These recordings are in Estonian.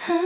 Hommikul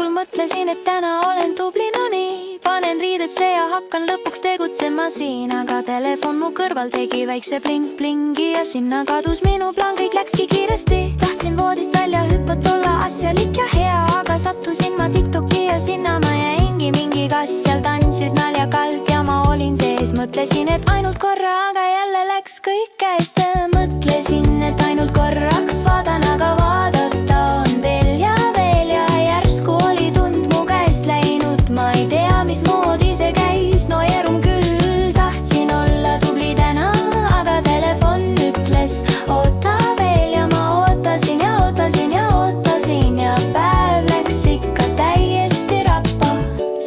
mõtlesin, et täna olen tubli, no nii. Panen riidesse ja hakkan lõpuks tegutsema siin. Aga telefon mu kõrval tegi väikse bling-blingi ja sinna kadus minu plaan, kõik läkski kiiresti. Tahtsin voodist välja hüpata, olla asjalik ja hea, aga sattusin ma TikToki ja sinna ma jäingi. Mingi kass seal tantsis naljakalt ja ma olin sees. Mõtlesin, et ainult korra, aga jälle läks kõik käest. Mõtlesin, et ainult korraks vaatan, aga vaadata on veel ja järsku oli tund mu käest läinud. Ma ei tea, mismoodi see käis, no erum küll. Tahtsin olla tubli täna, aga telefon ütles oota veel ja ma ootasin ja ootasin ja ootasin ja päev läks ikka täiesti rappa.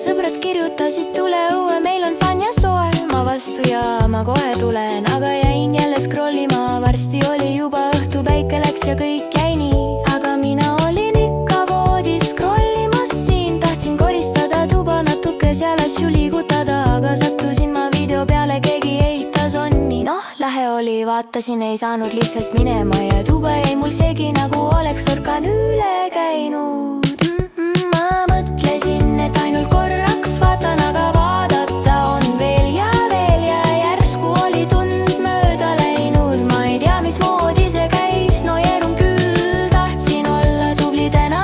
Sõbrad kirjutasid, tule õue, meil on fun ja soe. Ma vastu ja ma kohe tulen, aga jäin jälle scrollima. Varsti oli juba õhtu, päike läks ja kõik jäi nii, aga mina olin ikka voodis scrollimas siin. Tahtsin koristada tuba natuke, seal asju liigutada, aga sattusin ma video peale, keegi ehitas onni. Noh, lähe oli, vaatasin, ei saanud lihtsalt minema ja tuba jäi mul segi, nagu oleks orkan üle käinud. Ma mõtlesin, et ainult korraks vaatan, aga vaadata on veel ja järsku oli tund mööda läinud. Ma ei tea, mismoodi see käis, no erum küll. Tahtsin olla tubli täna,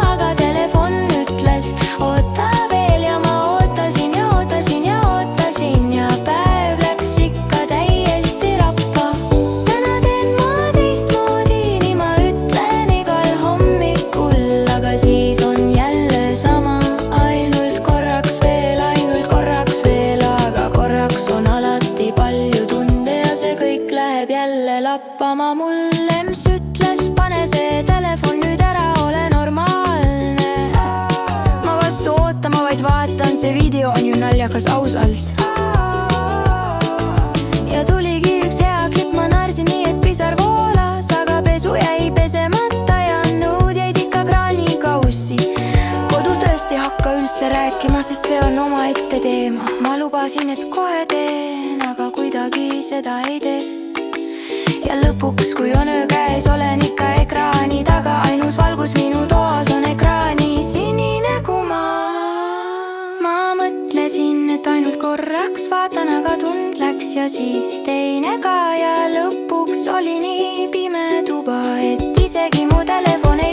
aga telefon ütles oota veel ja ma ootasin ja ootasin ja ootasin ja päev läks ikka täiesti rappa. Täna teen ma teistmoodi, nii ma ütlen igal hommikul, aga siis on jälle sama. Ainult korraks veel, aga korraks on alati palju tunde ja see kõik läheb jälle lappama. Mul EMS ütles, pane see telefon nüüd ära, ole normaalne. Ma vastu ootama vaid vaatan, see video on ju naljakas ausalt. Ja tuligi üks hea klipp, ma naersin nii, et pisar voolas, aga pesu jäi pesemata ja nõud jäid ikka kraanikaussi. Kodutööst ei hakka üldse rääkima, sest see on omaette teema. Ma lubasin, et kohe teen, aga kuidagi seda ei tee. Ja lõpuks, kui on öö käes, olen ikka ekraani taga. Ainus valgus minu toas on ekraani sinine kuma. Ma mõtlesin, et ainult korraks vaatan, aga tund läks ja siis teine ka. Ja lõpuks oli nii pime tuba, et isegi mu telefon ei